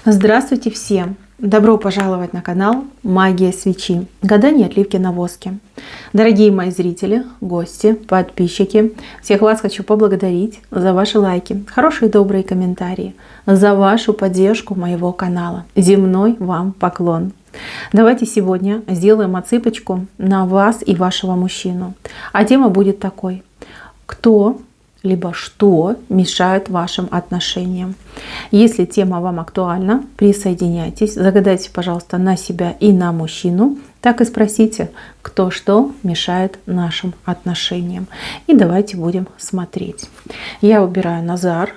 Здравствуйте всем! Добро пожаловать на канал Магия свечи. Гадание, отливки на воске. Дорогие мои зрители, гости, подписчики, всех вас хочу поблагодарить за ваши лайки, хорошие добрые комментарии, за вашу поддержку моего канала. Земной вам поклон. Давайте сегодня сделаем отсыпочку на вас и вашего мужчину. А тема будет такой: кто либо что мешает вашим отношениям. Если тема вам актуальна, присоединяйтесь, загадайте, пожалуйста, на себя и на мужчину. Так и спросите, кто что мешает нашим отношениям. И давайте будем смотреть. Я выбираю Назар.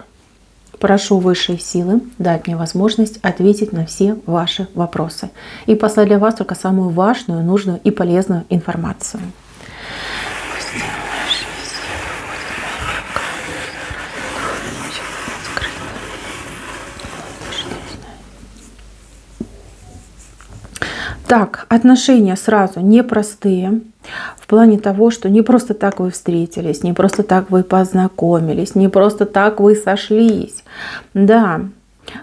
Прошу высшие силы дать мне возможность ответить на все ваши вопросы и послать для вас только самую важную, нужную и полезную информацию. Так, отношения сразу непростые, в плане того, что не просто так вы встретились, не просто так вы познакомились, не просто так вы сошлись. Да,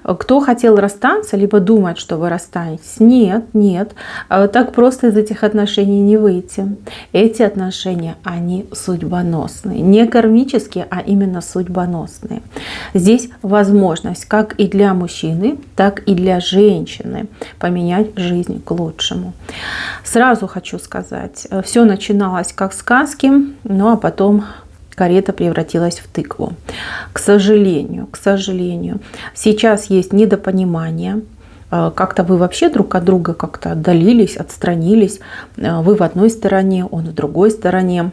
кто хотел расстаться, либо думает, что вы расстанетесь? Нет, нет, так просто из этих отношений не выйти. Эти отношения, они судьбоносные. Не кармические, а именно судьбоносные. Здесь возможность как и для мужчины, так и для женщины поменять жизнь к лучшему. Сразу хочу сказать, все начиналось как сказки, ну а потом карета превратилась в тыкву. К сожалению, сейчас есть недопонимание. Как-то вы вообще друг от друга как-то отдалились, отстранились. Вы в одной стороне, он в другой стороне.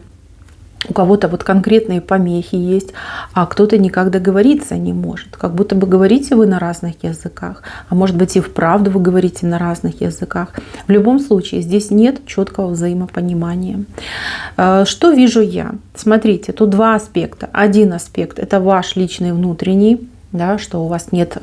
У кого-то вот конкретные помехи есть, а кто-то никак договориться не может. Как будто бы говорите вы на разных языках, а может быть и вправду вы говорите на разных языках. В любом случае здесь нет четкого взаимопонимания. Что вижу я? Смотрите, тут два аспекта. Один аспект — это ваш личный внутренний, да, что у вас нет,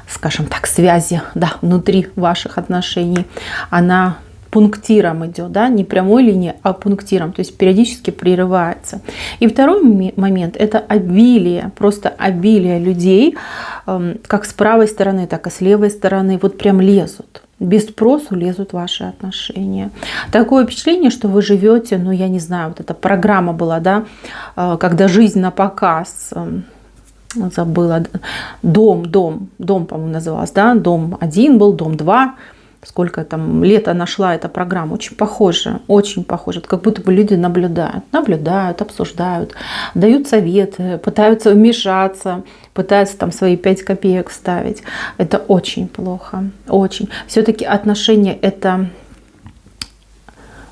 скажем так, связи, да, внутри ваших отношений. Она пунктиром идет, да, не прямой линией, а пунктиром, то есть периодически прерывается. И второй момент — это обилие, просто обилие людей, как с правой стороны, так и с левой стороны, вот прям лезут. Без спросу лезут в ваши отношения. Такое впечатление, что вы живете, ну я не знаю, вот эта программа была, да, когда жизнь на показ, забыла, дом, по-моему, называлась, да, дом 1 был, дом 2. Сколько там лет нашла эта программа, очень похоже. Как будто бы люди наблюдают, обсуждают, дают советы, пытаются вмешаться, пытаются там свои 5 копеек вставить. Это очень плохо, очень. Все-таки отношения — это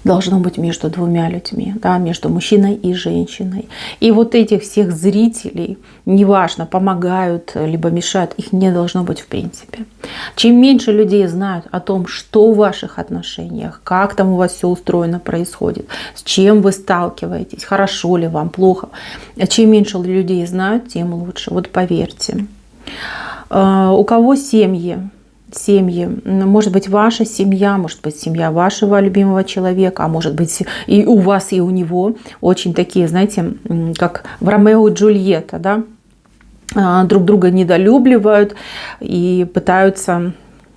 должно быть между двумя людьми, да, между мужчиной и женщиной. И вот этих всех зрителей, неважно, помогают, либо мешают, их не должно быть в принципе. Чем меньше людей знают о том, что в ваших отношениях, как там у вас все устроено, происходит, с чем вы сталкиваетесь, хорошо ли вам, плохо, чем меньше людей знают, тем лучше. Вот поверьте. У кого семьи, может быть, ваша семья, может быть, семья вашего любимого человека, а может быть, и у вас, и у него. Очень такие, знаете, как в Ромео и Джульетта, да? Друг друга недолюбливают и пытаются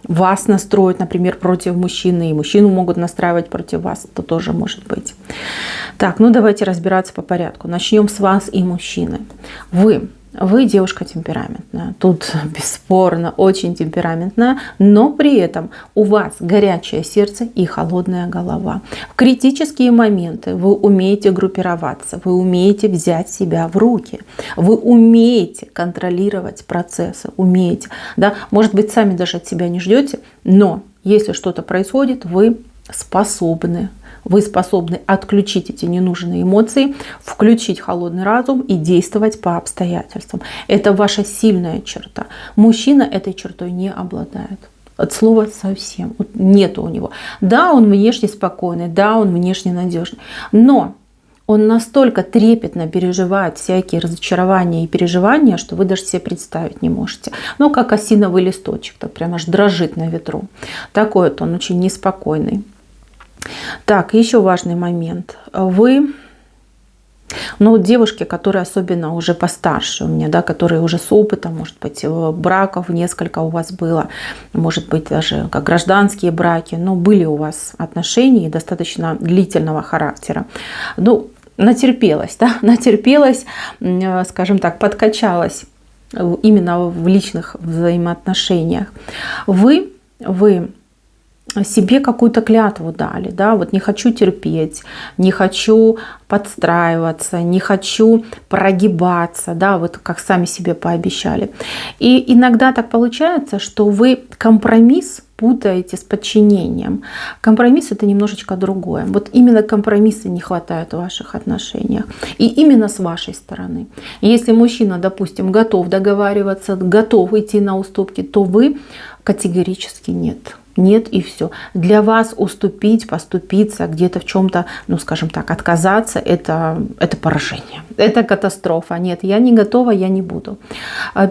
вас настроить, например, против мужчины, и мужчину могут настраивать против вас. Это тоже может быть. Так, ну давайте разбираться по порядку. Начнем с вас и мужчины. Вы девушка темпераментная, тут бесспорно очень темпераментная, но при этом у вас горячее сердце и холодная голова. В критические моменты вы умеете группироваться, вы умеете взять себя в руки, вы умеете контролировать процессы, умеете, да, может быть, сами даже от себя не ждете, но если что-то происходит, вы способны отключить эти ненужные эмоции, включить холодный разум и действовать по обстоятельствам. Это ваша сильная черта. Мужчина этой чертой не обладает. От слова совсем. Вот нету у него. Да, он внешне спокойный, да, он внешне надежный. Но он настолько трепетно переживает всякие разочарования и переживания, что вы даже себе представить не можете. Ну, как осиновый листочек, так прям аж дрожит на ветру. Такой вот он очень неспокойный. Так, еще важный момент. Вы Но вот девушки, которые особенно уже постарше у меня, да, которые уже с опытом, может быть, браков несколько у вас было, может быть, даже как гражданские браки, но были у вас отношения достаточно длительного характера. Ну, натерпелась, да, натерпелась, скажем так, подкачалась именно в личных взаимоотношениях. Вы себе какую-то клятву дали, да, вот не хочу терпеть, не хочу подстраиваться, не хочу прогибаться, да, вот как сами себе пообещали. И иногда так получается, что вы компромисс путаете с подчинением. Компромисс — это немножечко другое. Вот именно компромисса не хватает в ваших отношениях. И именно с вашей стороны. Если мужчина, допустим, готов договариваться, готов идти на уступки, то вы категорически нет. Нет, и все. Для вас уступить, поступиться, где-то в чем-то, ну, скажем так, отказаться, это поражение. Это катастрофа. Нет, я не готова, я не буду.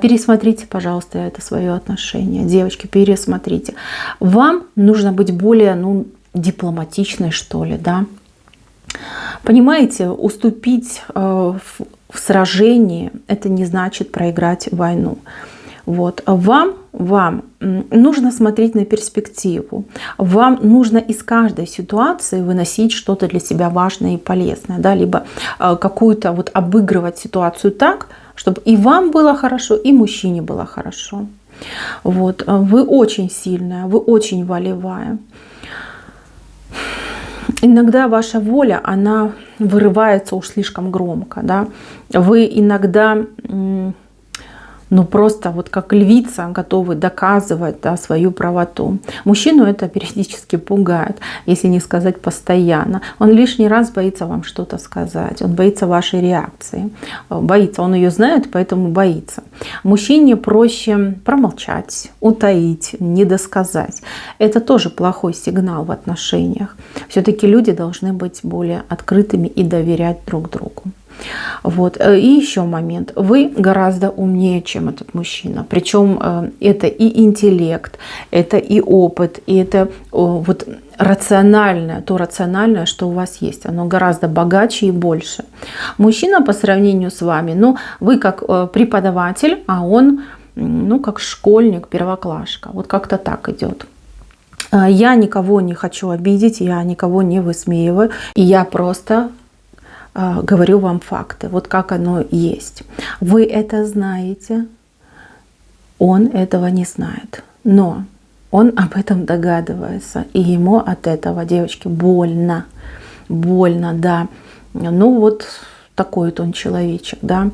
Пересмотрите, пожалуйста, это свое отношение. Девочки, пересмотрите. Вам нужно быть более, ну, дипломатичной, что ли, да. Понимаете, уступить в сражении, это не значит проиграть войну. Вот. Вам нужно смотреть на перспективу. Вам нужно из каждой ситуации выносить что-то для себя важное и полезное, да, либо какую-то вот обыгрывать ситуацию так, чтобы и вам было хорошо, и мужчине было хорошо. Вот. Вы очень сильная, вы очень волевая. Иногда ваша воля, она вырывается уж слишком громко, да. Вы иногда, ну, просто вот как львица готовы доказывать, да, свою правоту. Мужчину это периодически пугает, если не сказать постоянно. Он лишний раз боится вам что-то сказать, он боится вашей реакции. Боится, он ее знает, поэтому боится. Мужчине проще промолчать, утаить, недосказать. Это тоже плохой сигнал в отношениях. Все-таки люди должны быть более открытыми и доверять друг другу. Вот. И еще момент. Вы гораздо умнее, чем этот мужчина. Причем это и интеллект, это и опыт, и это вот рациональное, то рациональное, что у вас есть. Оно гораздо богаче и больше. Мужчина по сравнению с вами, ну, вы как преподаватель, а он, ну, как школьник, первоклашка. Вот как-то так идет. Я никого не хочу обидеть, я никого не высмеиваю. И я просто говорю вам факты, вот как оно есть. Вы это знаете, он этого не знает, но он об этом догадывается, и ему от этого, девочки, больно, да. Ну вот такой вот он человечек, да.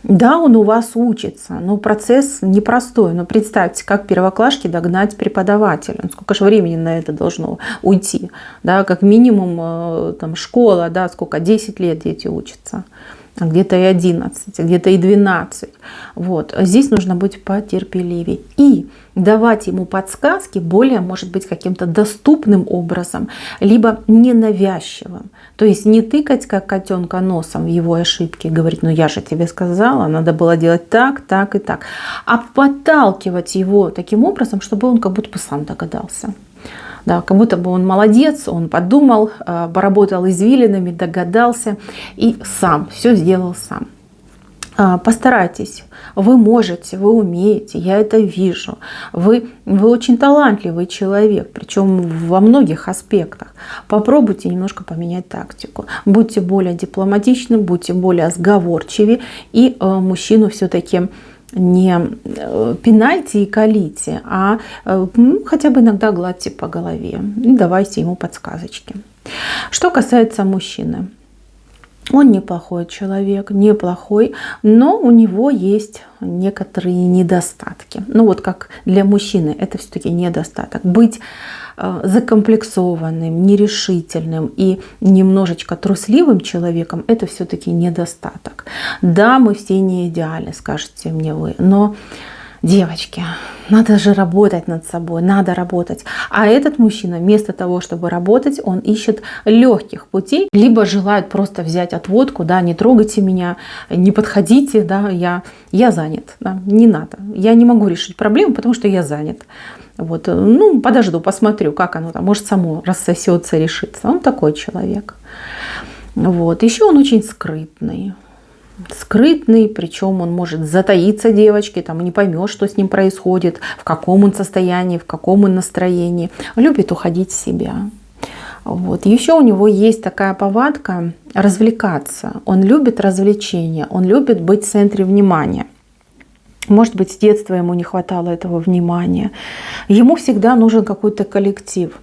Да, он у вас учится, но процесс непростой. Но представьте, как первоклашки догнать преподавателя. Сколько же времени на это должно уйти? Да, как минимум там, школа, да, сколько, 10 лет дети учатся. Где-то и 11, где-то и 12. Вот. Здесь нужно быть потерпеливее. И давать ему подсказки более, может быть, каким-то доступным образом, либо ненавязчивым. То есть не тыкать, как котенка, носом в его ошибки, говорить, ну я же тебе сказала, надо было делать так, так и так. А подталкивать его таким образом, чтобы он как будто бы сам догадался. Да, как будто бы он молодец, он подумал, поработал извилинами, догадался и сам, все сделал сам. Постарайтесь, вы можете, вы умеете, я это вижу. Вы очень талантливый человек, причем во многих аспектах. Попробуйте немножко поменять тактику. Будьте более дипломатичны, будьте более сговорчивее, и мужчину все-таки не пинайте и колите, а хотя бы иногда гладьте по голове и давайте ему подсказочки. Что касается мужчины. Он неплохой человек, неплохой, но у него есть некоторые недостатки. Ну вот как для мужчины это все-таки недостаток. Быть закомплексованным, нерешительным и немножечко трусливым человеком — это все-таки недостаток. Да, мы все не идеальны, скажете мне вы, но, девочки, надо же работать над собой, надо работать. А этот мужчина вместо того, чтобы работать, он ищет легких путей, либо желает просто взять отводку, да, не трогайте меня, не подходите, да, я занят, да, не надо. Я не могу решить проблему, потому что я занят. Вот, ну, подожду, посмотрю, как оно там, может, само рассосется, решится. Он такой человек. Вот. Еще он очень скрытный. Скрытный, причем он может затаиться девочке, там, и не поймешь, что с ним происходит, в каком он состоянии, в каком он настроении. Любит уходить в себя. Вот. Еще у него есть такая повадка развлекаться. Он любит развлечения, он любит быть в центре внимания. Может быть, с детства ему не хватало этого внимания. Ему всегда нужен какой-то коллектив.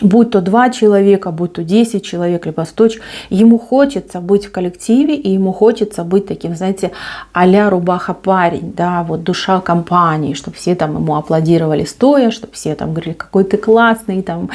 Будь то 2 человека, будь то 10 человек, либо 100 человек. Ему хочется быть в коллективе, и ему хочется быть таким, знаете, а-ля рубаха-парень, да, вот душа компании, чтобы все там ему аплодировали стоя, чтобы все там говорили, какой ты классный, там,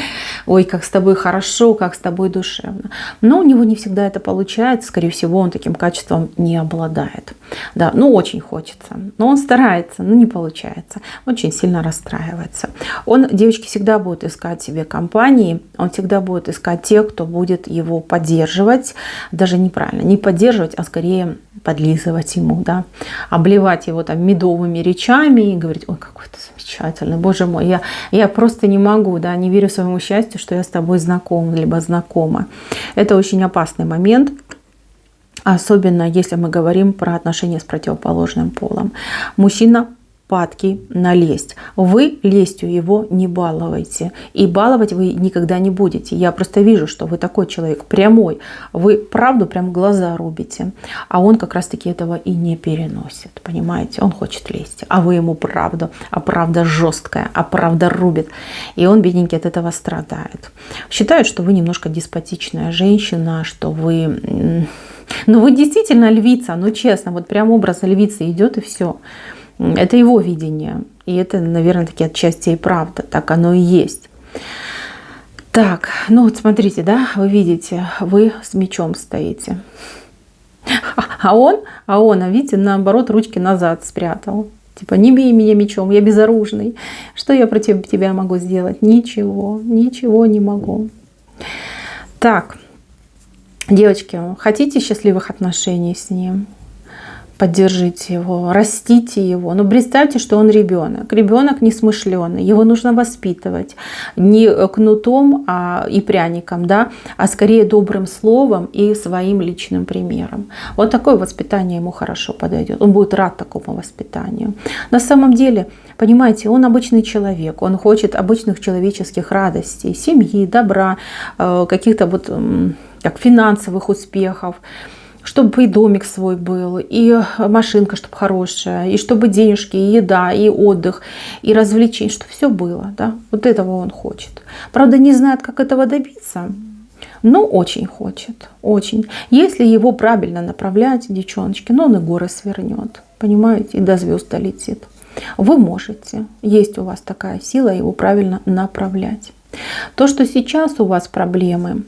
ой, как с тобой хорошо, как с тобой душевно. Но у него не всегда это получается, скорее всего, он таким качеством не обладает. Да, ну очень хочется, но он старается, но не получается, очень сильно расстраивается. Он, девочки, всегда будет искать себе компании, он всегда будет искать тех, кто будет его поддерживать, даже неправильно, не поддерживать, а скорее подлизывать ему, да, обливать его там медовыми речами и говорить, ой, какой ты замечательный, боже мой, я просто не могу, да, не верю своему счастью, что я с тобой знаком, либо знакома. Это очень опасный момент. Особенно если мы говорим про отношения с противоположным полом. Мужчина падкий на лесть. Вы лестью его не балуете. И баловать вы никогда не будете. Я просто вижу, что вы такой человек прямой. Вы правду прям в глаза рубите. А он как раз таки этого и не переносит. Понимаете? Он хочет лезть. А вы ему правду. А правда жесткая. А правда рубит. И он, бедненький, от этого страдает. Считают, что вы немножко деспотичная женщина, что вы... Ну, вы действительно львица, ну, честно, вот прям образ львицы идет, и все. Это его видение. И это, наверное, таки отчасти и правда. Так оно и есть. Так, ну вот смотрите, да, вы видите, вы с мечом стоите. А он, видите, наоборот, ручки назад спрятал. Типа, не бей меня мечом, я безоружный. Что я против тебя могу сделать? Ничего, ничего не могу. Так. Девочки, хотите счастливых отношений с ним? Поддержите его, растите его. Но представьте, что он ребенок. Ребенок несмышленый. Его нужно воспитывать не кнутом и пряником, да, а скорее добрым словом и своим личным примером. Вот такое воспитание ему хорошо подойдет. Он будет рад такому воспитанию. На самом деле, понимаете, он обычный человек. Он хочет обычных человеческих радостей, семьи, добра, каких-то вот... как финансовых успехов, чтобы и домик свой был, и машинка, чтобы хорошая, и чтобы денежки, и еда, и отдых, и развлечения, чтобы все было. Да? Вот этого он хочет. Правда, не знает, как этого добиться, но очень хочет. Очень. Если его правильно направлять, девчоночки, он и горы свернет. Понимаете? И до звезд долетит. Вы можете. Есть у вас такая сила его правильно направлять. То, что сейчас у вас проблемы,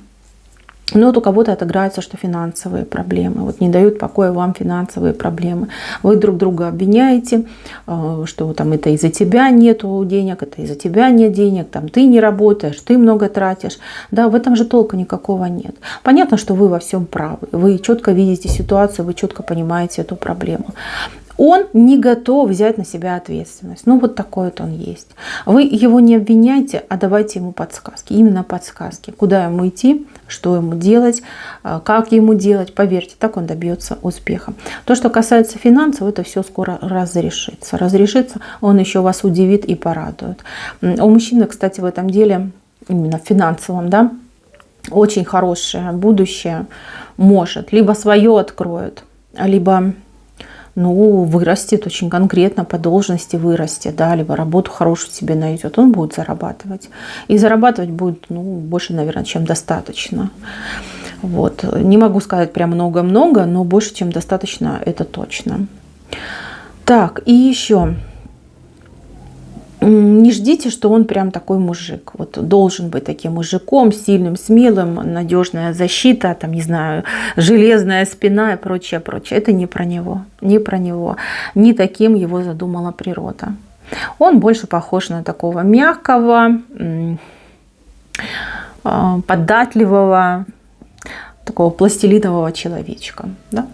но вот у кого-то отыграется, что финансовые проблемы. Вот не дают покоя вам финансовые проблемы. Вы друг друга обвиняете, что там это из-за тебя нету денег, это из-за тебя нет денег, там ты не работаешь, ты много тратишь. Да, в этом же толка никакого нет. Понятно, что вы во всем правы. Вы четко видите ситуацию, вы четко понимаете эту проблему. Он не готов взять на себя ответственность. Ну, вот такой вот он есть. Вы его не обвиняйте, а давайте ему подсказки. Именно подсказки. Куда ему идти, что ему делать, как ему делать. Поверьте, так он добьется успеха. То, что касается финансов, это все скоро разрешится. Разрешится, он еще вас удивит и порадует. У мужчины, кстати, в этом деле, именно финансовом, да, очень хорошее будущее может. Либо свое откроет, либо... вырастет очень конкретно, по должности вырастет, да, либо работу хорошую себе найдет, он будет зарабатывать. И зарабатывать будет, больше, наверное, чем достаточно. Вот. Не могу сказать прям много-много, но больше, чем достаточно, это точно. Так, и еще. Не ждите, что он прям такой мужик. Вот должен быть таким мужиком, сильным, смелым, надежная защита, там, не знаю, железная спина и прочее, прочее. Это не про него. Не про него. Не таким его задумала природа. Он больше похож на такого мягкого, податливого, такого пластилинового человечка. Да?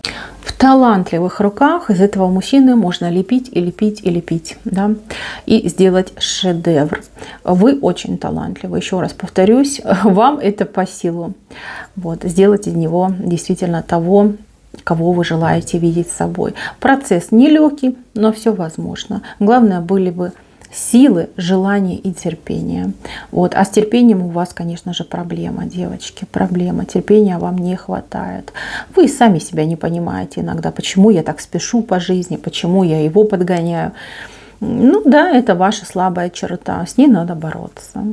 талантливых руках из этого мужчины можно лепить и лепить и лепить, да, и сделать шедевр. Вы очень талантливы, еще раз повторюсь, вам это по силу. Вот, сделать из него действительно того, кого вы желаете видеть с собой. Процесс нелегкий, но все возможно. Главное, были бы силы, желание и терпение. Вот. А с терпением у вас, конечно же, проблема, девочки, проблема. Терпения вам не хватает. Вы сами себя не понимаете иногда, почему я так спешу по жизни, почему я его подгоняю. Ну да, это ваша слабая черта, с ней надо бороться.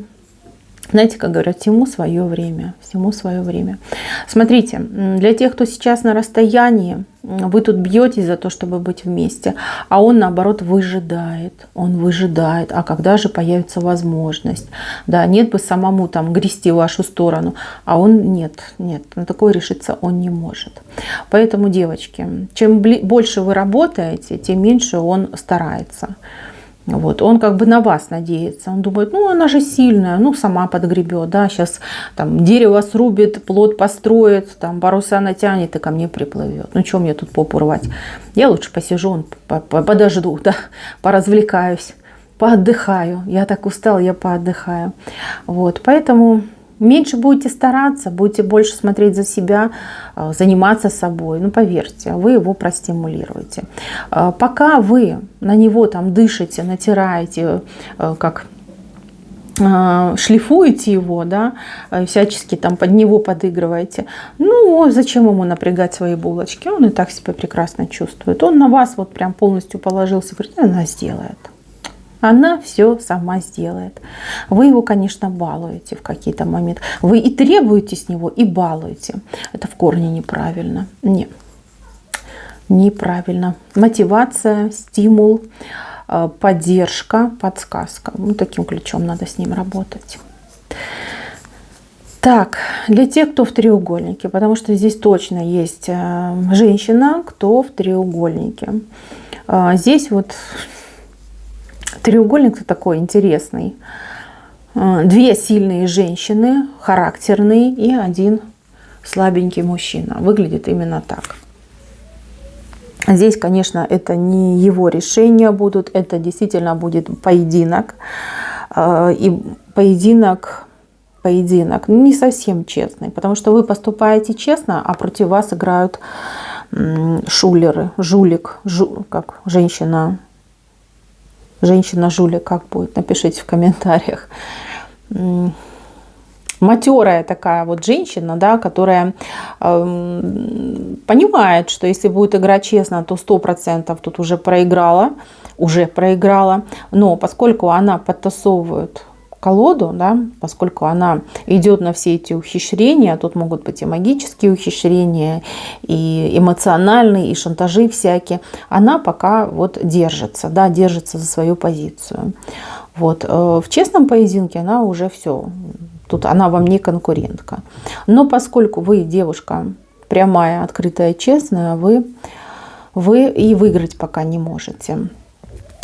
Знаете, как говорят, всему свое время. Всему свое время. Смотрите, для тех, кто сейчас на расстоянии, вы тут бьетесь за то, чтобы быть вместе, а он, наоборот, выжидает. Он выжидает. А когда же появится возможность? Да, нет бы самому там грести в вашу сторону, а он нет. На такое решиться он не может. Поэтому, девочки, чем больше вы работаете, тем меньше он старается. Вот, он как бы на вас надеется. Он думает, ну она же сильная, ну сама подгребет, да, сейчас там дерево срубит, плот построит, там паруса натянет и ко мне приплывет. Ну что мне тут попу рвать? Я лучше посижу, подожду, да, поразвлекаюсь, поотдыхаю. Я так устал, я поотдыхаю. Вот, поэтому меньше будете стараться, будете больше смотреть за себя, заниматься собой. Ну, поверьте, вы его простимулируете. Пока вы на него там дышите, натираете, как шлифуете его, да, всячески там под него подыгрываете, ну, зачем ему напрягать свои булочки? Он и так себя прекрасно чувствует. Он на вас вот прям полностью положился, говорит, она сделает. Она все сама сделает. Вы его, конечно, балуете в какие-то моменты. Вы и требуете с него, и балуете. Это в корне неправильно. Нет, неправильно. Мотивация, стимул, поддержка, подсказка. Ну, таким ключом надо с ним работать. Так, для тех, кто в треугольнике, потому что здесь точно есть женщина, кто в треугольнике. Здесь вот треугольник-то такой интересный. Две сильные женщины, характерные, и один слабенький мужчина. Выглядит именно так. Здесь, конечно, это не его решения будут, это действительно будет поединок. И поединок не совсем честный, потому что вы поступаете честно, а против вас играют шулеры, жулик, как женщина-жулик, как будет, напишите в комментариях. Матерая такая вот женщина, да, которая понимает, что если будет играть честно, то 100% тут уже проиграла. Но поскольку она подтасовывает колоду, да, поскольку она идет на все эти ухищрения, тут могут быть и магические ухищрения, и эмоциональные, и шантажи всякие, она пока вот держится, да, держится за свою позицию. Вот. В честном поединке она уже все, тут она вам не конкурентка. Но поскольку вы девушка прямая, открытая, честная, вы и выиграть пока не можете.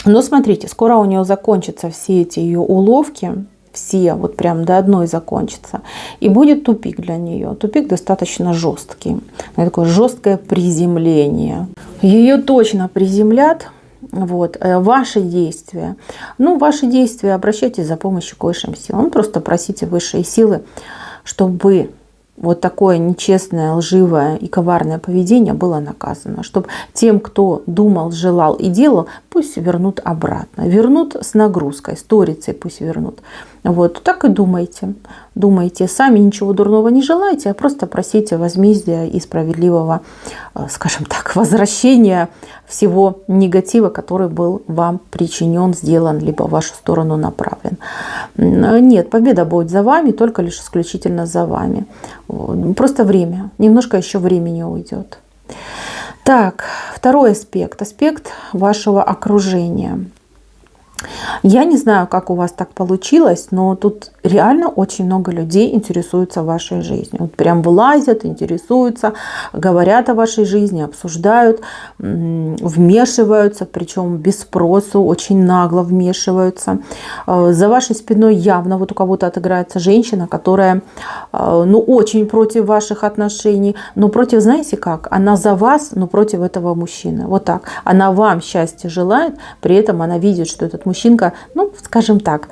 Но смотрите, скоро у нее закончатся все эти ее уловки, все вот прям до одной закончатся. И будет тупик для нее. Тупик достаточно жесткий. Такое жесткое приземление. Ее точно приземлят. Вот, ваши действия. Ну, ваши действия обращайтесь за помощью к высшим силам. Просто просите высшие силы, чтобы вот такое нечестное, лживое и коварное поведение было наказано. Чтобы тем, кто думал, желал и делал, пусть вернут обратно. Вернут с нагрузкой, сторицей пусть вернут. Вот, так и думайте. Думайте, сами ничего дурного не желайте, а просто просите возмездия и справедливого, скажем так, возвращения всего негатива, который был вам причинен, сделан, либо в вашу сторону направлен. Нет, победа будет за вами, только лишь исключительно за вами. Просто время, немножко еще времени уйдет. Так, второй аспект, аспект вашего окружения. Я не знаю, как у вас так получилось, но тут реально очень много людей интересуются вашей жизнью. Вот прям вылазят, интересуются, говорят о вашей жизни, обсуждают, вмешиваются, причем без спросу, очень нагло вмешиваются. За вашей спиной явно вот у кого-то отыграется женщина, которая ну, очень против ваших отношений. Но против, знаете как? Она за вас, но против этого мужчины. Вот так. Она вам счастья желает, при этом она видит, что этот мужчинка, ну, скажем так,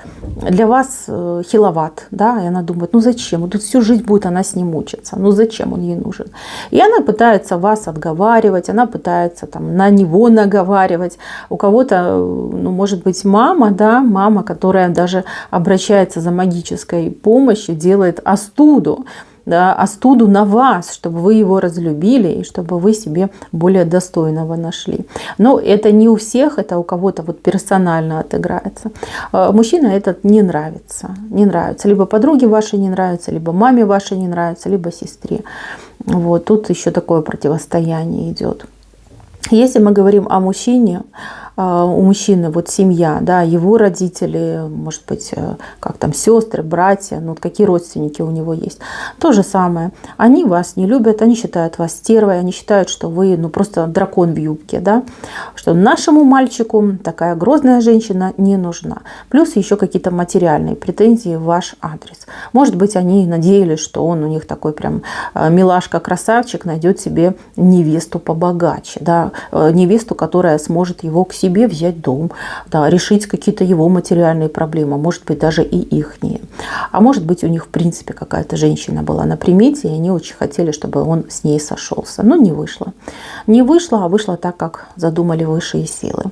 для вас хиловат, да, и она думает, ну зачем? Вот тут всю жизнь будет она с ним мучиться, ну зачем он ей нужен? И она пытается вас отговаривать, она пытается там на него наговаривать. У кого-то, ну, может быть, мама, да, мама, которая даже обращается за магической помощью, делает остуду, да, остуду на вас, чтобы вы его разлюбили и чтобы вы себе более достойного нашли. Но это не у всех, это у кого-то вот персонально отыграется. Мужчина этот не нравится. Не нравится. Либо подруге вашей не нравится, либо маме вашей не нравится, либо сестре. Вот тут еще такое противостояние идет. Если мы говорим о мужчине, у мужчины вот семья, да, его родители, может быть, как там сестры, братья, ну вот какие родственники у него есть. То же самое. Они вас не любят, они считают вас стервой, они считают, что вы ну просто дракон в юбке, да, что нашему мальчику такая грозная женщина не нужна. Плюс еще какие-то материальные претензии в ваш адрес. Может быть, они надеялись, что он у них такой прям милашка-красавчик, найдет себе невесту побогаче, да, невесту, которая сможет его к себе взять дом, да, решить какие-то его материальные проблемы, может быть, даже и ихние. А может быть, у них, в принципе, какая-то женщина была на примете, и они очень хотели, чтобы он с ней сошелся. Но не вышло. Не вышло, а вышло так, как задумали высшие силы.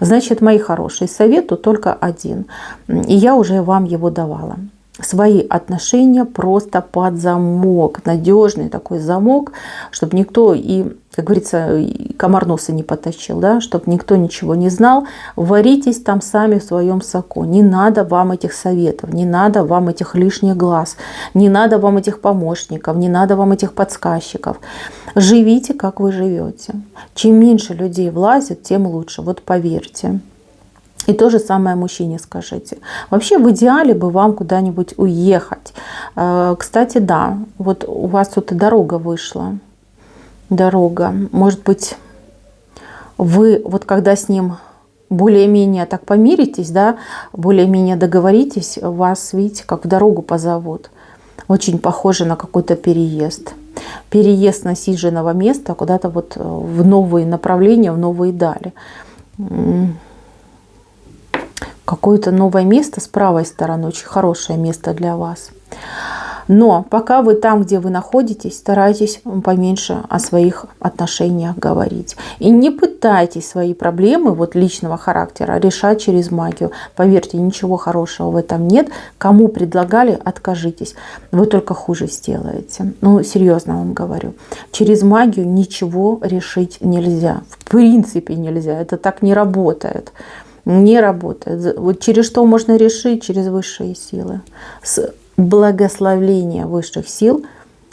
Значит, мои хорошие, совет тут только один. И я уже вам его давала. Свои отношения просто под замок, надежный такой замок, чтобы никто и, как говорится, комар носа не поточил, да, чтобы никто ничего не знал. Варитесь там сами в своем соку. Не надо вам этих советов, не надо вам этих лишних глаз, не надо вам этих помощников, не надо вам этих подсказчиков. Живите, как вы живете. Чем меньше людей влазит, тем лучше. Вот поверьте. И то же самое мужчине скажите. Вообще в идеале бы вам куда-нибудь уехать. Кстати, да, вот у вас тут и дорога вышла. Дорога. Может быть, вы вот когда с ним более-менее так помиритесь, да, более-менее договоритесь, вас, видите, как в дорогу позовут. Очень похоже на какой-то переезд. Переезд насиженного места куда-то вот в новые направления, в новые дали. Какое-то новое место с правой стороны, очень хорошее место для вас. Но пока вы там, где вы находитесь, старайтесь поменьше о своих отношениях говорить. И не пытайтесь свои проблемы вот личного характера решать через магию. Поверьте, ничего хорошего в этом нет. Кому предлагали, откажитесь. Вы только хуже сделаете. Ну, серьезно вам говорю. Через магию ничего решить нельзя. В принципе нельзя. Это так не работает. Не работает. Вот через что можно решить? Через высшие силы. С благословения высших сил.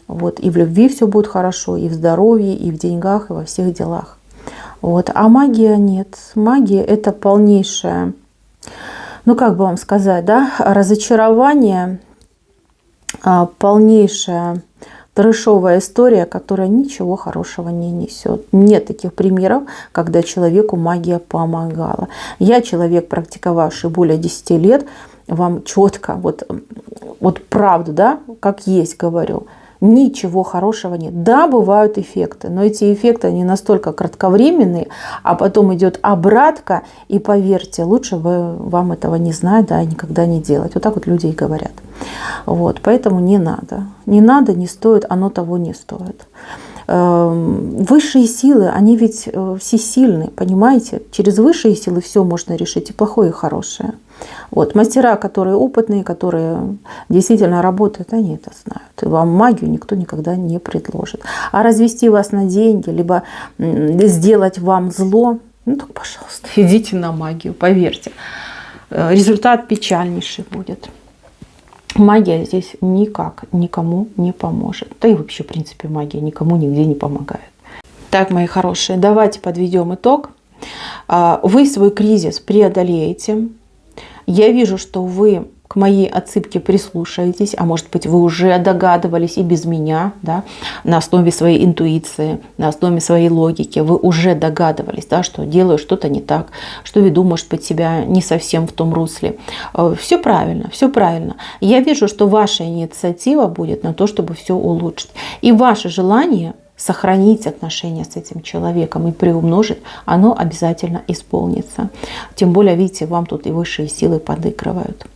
Вот, и в любви все будет хорошо, и в здоровье, и в деньгах, и во всех делах. Вот. А магия нет. Магия это полнейшее, ну как бы вам сказать, да, разочарование, полнейшее. Трэшовая история, которая ничего хорошего не несет. Нет таких примеров, когда человеку магия помогала. Я человек, практиковавший более 10 лет, вам четко, вот правду, да, как есть говорю. Ничего хорошего нет. Да, бывают эффекты, но эти эффекты, они настолько кратковременные, а потом идет обратка, и поверьте, лучше бы вам этого не знать, да, и никогда не делать. Вот так вот люди и говорят. Вот, поэтому не надо. Не надо, не стоит, оно того не стоит. Высшие силы, они ведь всесильны, понимаете? Через высшие силы все можно решить, и плохое, и хорошее. Вот. Мастера, которые опытные, которые действительно работают, они это знают. И вам магию никто никогда не предложит. А развести вас на деньги, либо сделать вам зло, ну так, пожалуйста, идите на магию, поверьте. Результат печальнейший будет. Магия здесь никак никому не поможет. Да и вообще, в принципе, магия никому нигде не помогает. Так, мои хорошие, давайте подведем итог. Вы свой кризис преодолеете. Я вижу, что вы к к моей отсыпке прислушаетесь, а может быть, вы уже догадывались и без меня, да, на основе своей интуиции, на основе своей логики, вы уже догадывались, да, что делаю что-то не так, что веду, может быть, себя не совсем в том русле. Все правильно, все правильно. Я вижу, что ваша инициатива будет на то, чтобы все улучшить. И ваше желание сохранить отношения с этим человеком и приумножить, оно обязательно исполнится. Тем более, видите, вам тут и высшие силы подыгрывают.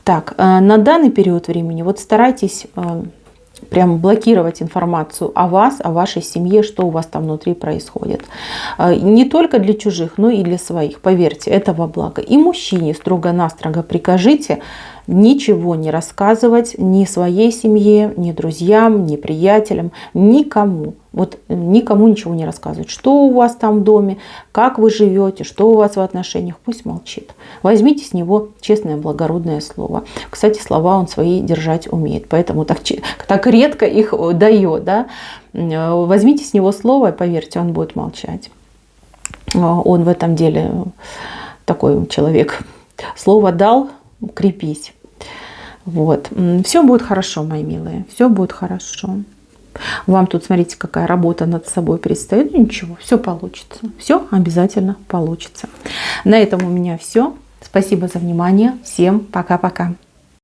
Так, на данный период времени вот старайтесь прям блокировать информацию о вас, о вашей семье, что у вас там внутри происходит. Не только для чужих, но и для своих. Поверьте, это во благо. И мужчине строго-настрого прикажите ничего не рассказывать ни своей семье, ни друзьям, ни приятелям, никому. Вот никому ничего не рассказывать. Что у вас там в доме, как вы живете, что у вас в отношениях, пусть молчит. Возьмите с него честное, благородное слово. Кстати, слова он свои держать умеет, поэтому так редко их дает. Да? Возьмите с него слово, и поверьте, он будет молчать. Он в этом деле такой человек. Слово дал, крепись. Вот. Все будет хорошо, мои милые. Все будет хорошо. Вам тут, смотрите, какая работа над собой предстоит. Ну, ничего, все получится. Все обязательно получится. На этом у меня все. Спасибо за внимание. Всем пока-пока.